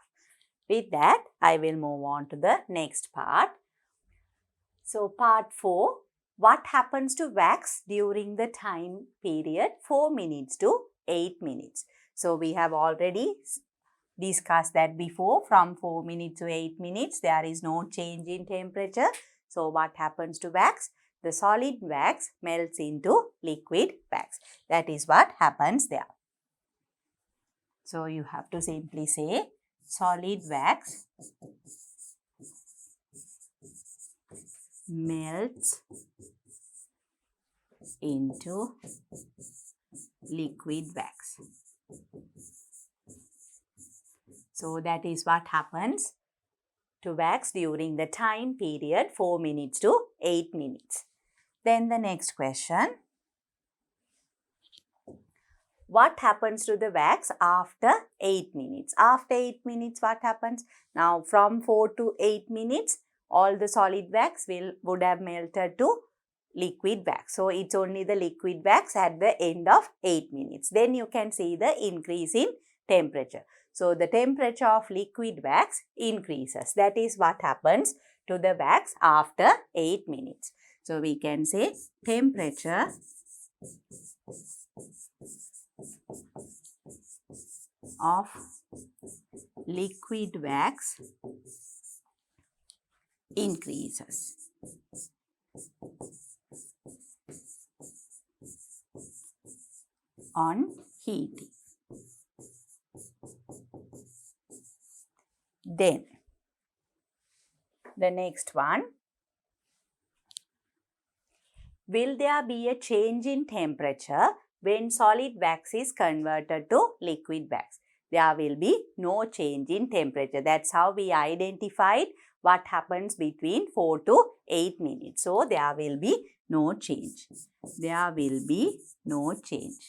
With that, I will move on to the next part. So part 4, what happens to wax during the time period 4 minutes to 8 minutes? So we have already discussed that before. From 4 minutes to 8 minutes, there is no change in temperature. So what happens to wax? The solid wax melts into liquid wax. That is what happens there. So you have to simply say solid wax melts into liquid wax. So that is what happens to wax during the time period 4 minutes to 8 minutes. Then the next question. What happens to the wax after 8 minutes? After 8 minutes, what happens? Now, from 4 to 8 minutes, all the solid wax would have melted to liquid wax. So, it's only the liquid wax at the end of 8 minutes. Then you can see the increase in temperature. So, the temperature of liquid wax increases. That is what happens to the wax after 8 minutes. So, we can say temperature of liquid wax increases. On heating. Then, the next one. Will there be a change in temperature when solid wax is converted to liquid wax? there will be no change in temperature. That's how we identified what happens between 4 to 8 minutes. So, there will be no change. There will be no change.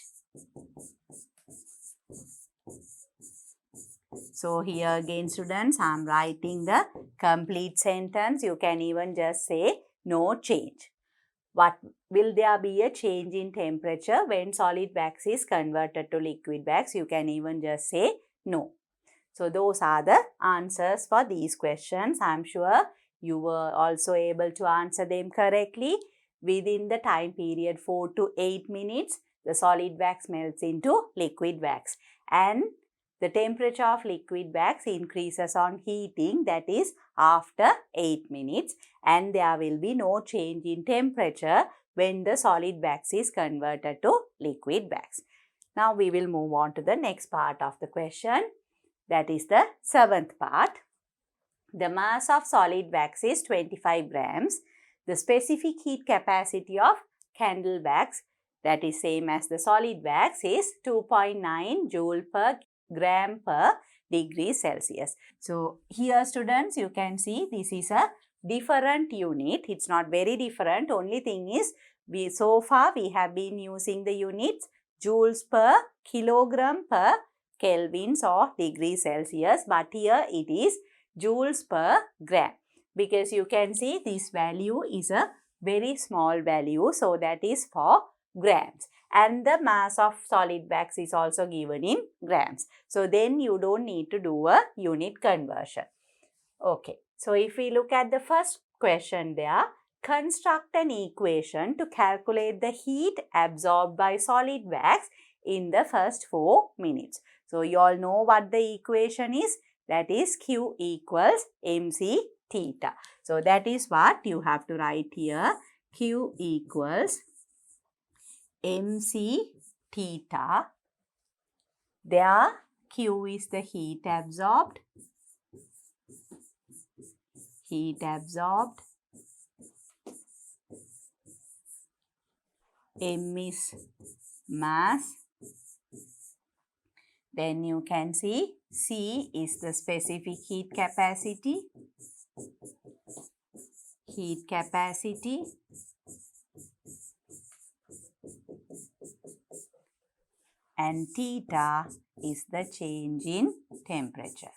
So, here again students, I am writing the complete sentence. You can even just say no change. What will there be a change in temperature when solid wax is converted to liquid wax? You can even just say no. So, those are the answers for these questions. I am sure you were also able to answer them correctly. Within the time period 4 to 8 minutes, the solid wax melts into liquid wax, and the temperature of liquid wax increases on heating, that is after 8 minutes, and there will be no change in temperature when the solid wax is converted to liquid wax. Now, we will move on to the next part of the question. That is the 7th part. The mass of solid wax is 25 grams. The specific heat capacity of candle wax, that is same as the solid wax, is 2.9 joule per gram per degree Celsius. So, here students, you can see this is a different unit. It's not very different. Only thing is, so far we have been using the units joules per kilogram per kelvins or degree Celsius, but here it is joules per gram, because you can see this value is a very small value, so that is for grams, and the mass of solid wax is also given in grams. So, then you don't need to do a unit conversion. Okay, so if we look at the first question there, construct an equation to calculate the heat absorbed by solid wax in the first 4 minutes. So, you all know what the equation is, that is Q equals mc theta. So, that is what you have to write here, Q equals mc theta. There Q is the heat absorbed, M is mass. Then you can see C is the specific heat capacity, and theta is the change in temperature.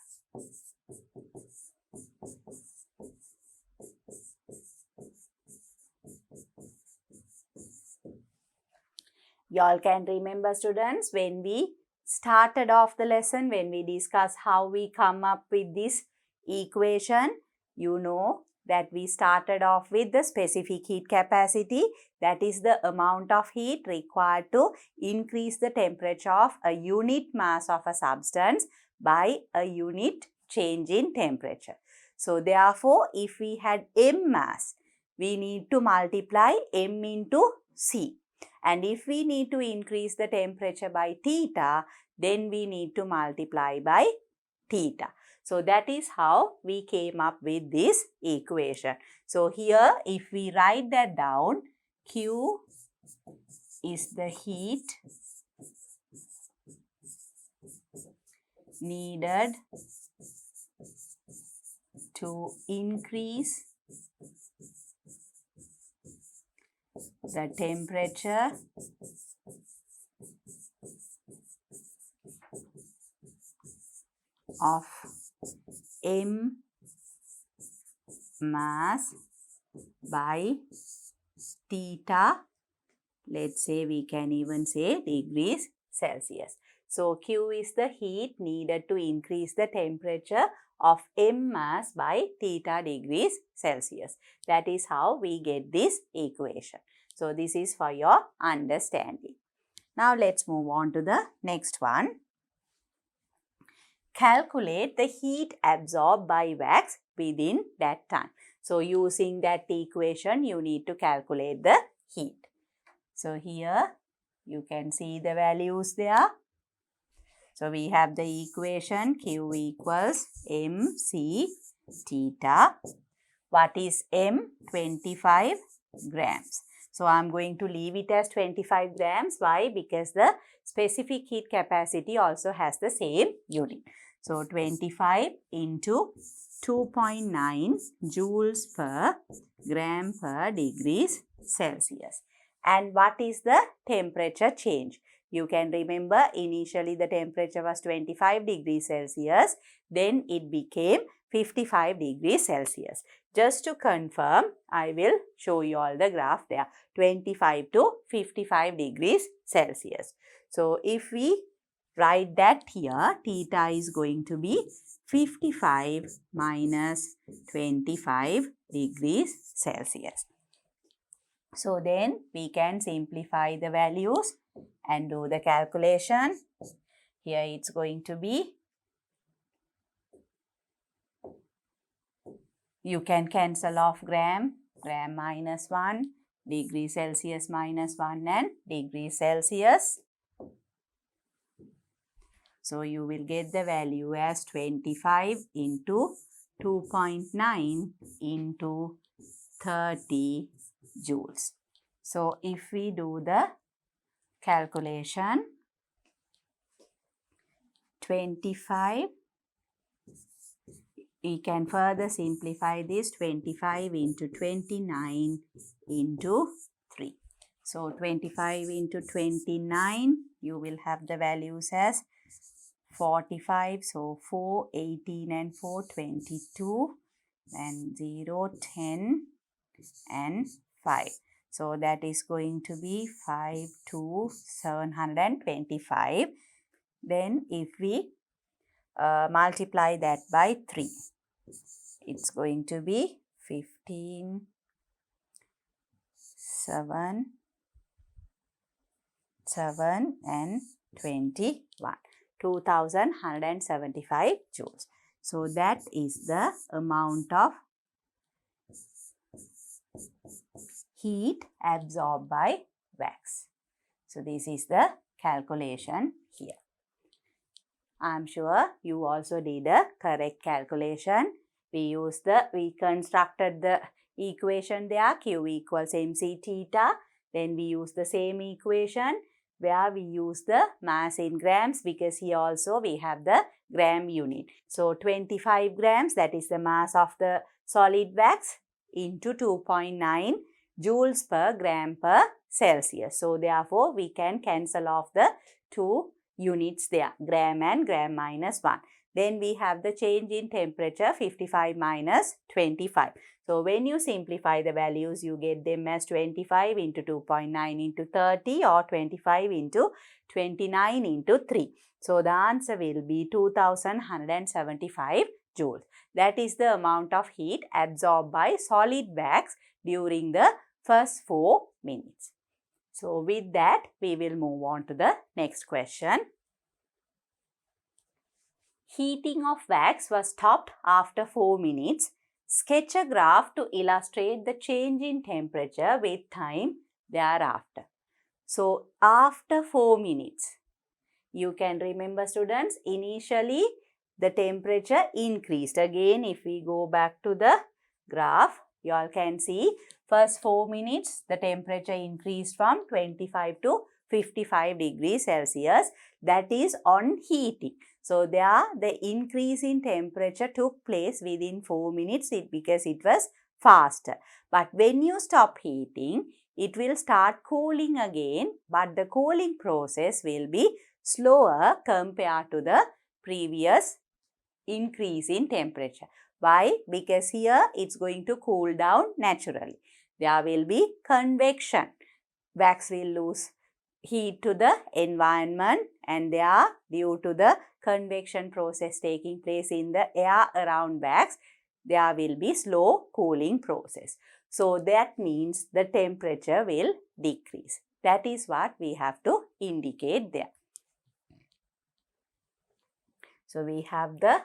You all can remember students, when we started off the lesson, when we discussed how we come up with this equation, you know that we started off with the specific heat capacity, that is the amount of heat required to increase the temperature of a unit mass of a substance by a unit change in temperature. So, therefore, if we had M mass, we need to multiply M into C. And if we need to increase the temperature by theta, then we need to multiply by theta. So, that is how we came up with this equation. So, here if we write that down, Q is the heat needed to increase the temperature of M mass by theta. Let's say we can even say degrees Celsius. So, Q is the heat needed to increase the temperature of M mass by theta degrees Celsius. That is how we get this equation. So, this is for your understanding. Now, let's move on to the next one. Calculate the heat absorbed by wax within that time. So, using that equation, you need to calculate the heat. So, here you can see the values there. So, we have the equation Q equals mc theta. What is M? 25 grams. So I'm going to leave it as 25 grams. Why? Because the specific heat capacity also has the same unit. So 25 into 2.9 joules per gram per degrees Celsius. And what is the temperature change? You can remember initially the temperature was 25 degrees Celsius. Then it became 55 degrees Celsius. Just to confirm, I will show you all the graph there. 25 to 55 degrees Celsius. So if we write that here, theta is going to be 55 minus 25 degrees Celsius. So then we can simplify the values and do the calculation. Here it's going to be, you can cancel off gram minus 1, degree Celsius minus 1 and degree Celsius. So you will get the value as 25 into 2.9 into 30 joules. So if we do the calculation, 25, we can further simplify this, 25 into 29 into 3. So 25 into 29, you will have the values as 45, so 4, 18 and 4, 22, and 0, 10 and 5. So that is going to be 5 to 725. Then if we multiply that by 3, it's going to be 15, 7 and 21. 2175 joules. So that is the amount of heat absorbed by wax. So this is the calculation here. I am sure you also did a correct calculation. We constructed the equation there, Q equals mc theta. Then we use the same equation where we use the mass in grams, because here also we have the gram unit. So 25 grams, that is the mass of the solid wax, into 2.9 joules per gram per Celsius. So therefore we can cancel off the two units there, gram and gram minus 1. Then we have the change in temperature, 55 minus 25. So when you simplify the values, you get them as 25 into 2.9 into 30, or 25 into 29 into 3. So the answer will be 2175 joules. That is the amount of heat absorbed by solid wax during the first 4 minutes. So with that, we will move on to the next question. Heating of wax was stopped after 4 minutes. Sketch a graph to illustrate the change in temperature with time thereafter. So after 4 minutes, you can remember, students, initially the temperature increased. Again, if we go back to the graph, you all can see first 4 minutes the temperature increased from 25 to 55 degrees Celsius. That is on heating. So there the increase in temperature took place within 4 minutes because it was faster. But when you stop heating, it will start cooling again, but the cooling process will be slower compared to the previous increase in temperature. Why? Because here it's going to cool down naturally. There will be convection. Wax will lose heat to the environment, and there, due to the convection process taking place in the air around wax, there will be slow cooling process. So that means the temperature will decrease. That is what we have to indicate there. So we have the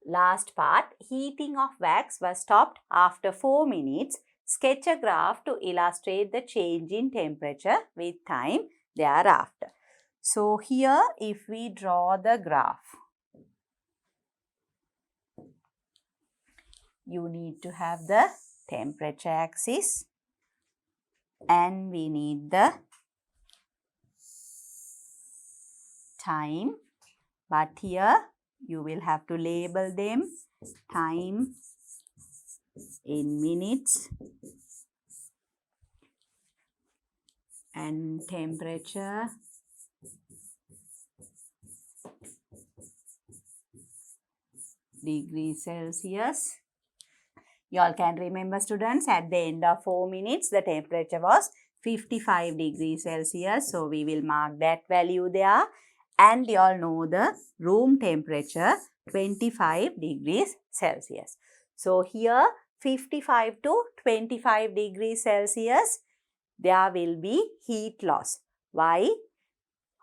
last part. Heating of wax was stopped after 4 minutes. Sketch a graph to illustrate the change in temperature with time thereafter. So here, if we draw the graph, you need to have the temperature axis and we need the time, but here you will have to label them time in minutes and temperature degrees Celsius. You all can remember, students, at the end of 4 minutes the temperature was 55 degrees Celsius. So we will mark that value there, and you all know the room temperature 25 degrees Celsius. So here 55 to 25 degrees Celsius there will be heat loss. Why?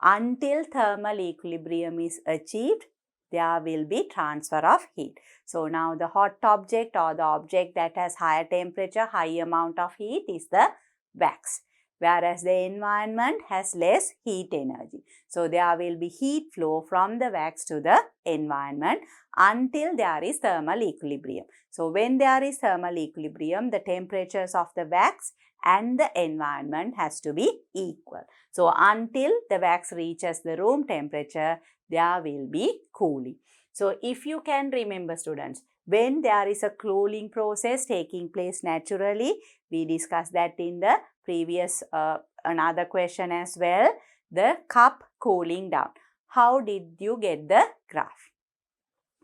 Until thermal equilibrium is achieved, there will be transfer of heat. So now the hot object or the object that has higher temperature, high amount of heat is the wax, whereas the environment has less heat energy. So there will be heat flow from the wax to the environment until there is thermal equilibrium. So when there is thermal equilibrium, the temperatures of the wax and the environment has to be equal. So until the wax reaches the room temperature, there will be cooling. So if you can remember, students, when there is a cooling process taking place naturally, we discussed that in the previous another question as well, the cup cooling down. How did you get the graph?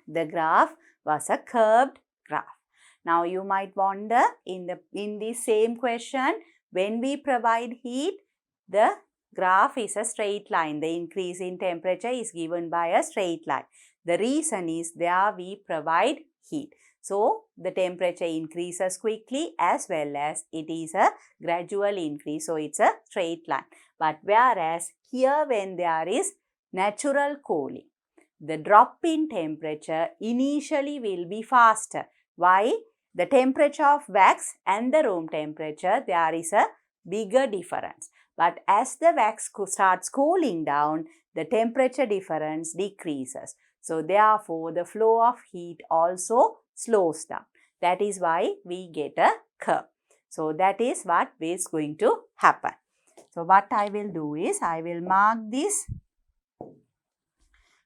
The graph was a curved graph. Now you might wonder, in this same question, when we provide heat, the graph is a straight line. The increase in temperature is given by a straight line. The reason is there we provide heat. So the temperature increases quickly as well as it is a gradual increase. So it's a straight line. But whereas here when there is natural cooling, the drop in temperature initially will be faster. Why? The temperature of wax and the room temperature, there is a bigger difference. But as the wax starts cooling down, the temperature difference decreases. So therefore, the flow of heat also slows down. That is why we get a curve. So that is what is going to happen. So what I will do is, I will mark this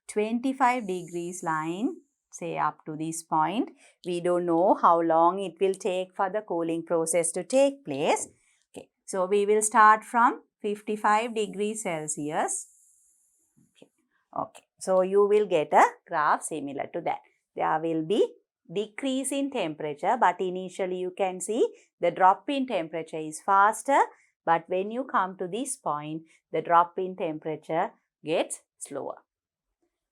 25 degrees line, say up to this point. We don't know how long it will take for the cooling process to take place. Okay, so we will start from 55 degrees Celsius. Okay, so you will get a graph similar to that. There will be decrease in temperature, but initially you can see the drop in temperature is faster, but when you come to this point, the drop in temperature gets slower.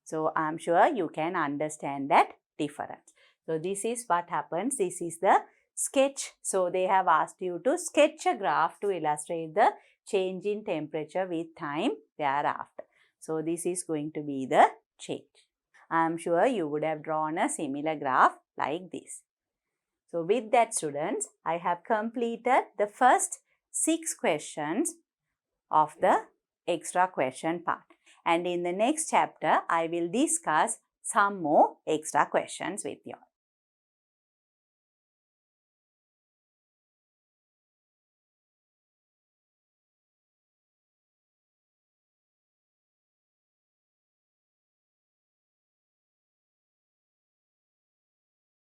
So I am sure you can understand that difference. So this is what happens. This is the sketch. So they have asked you to sketch a graph to illustrate the change in temperature with time thereafter. So this is going to be the change. I am sure you would have drawn a similar graph like this. So with that, students, I have completed the first 6 questions of the extra question part. And in the next chapter, I will discuss some more extra questions with you.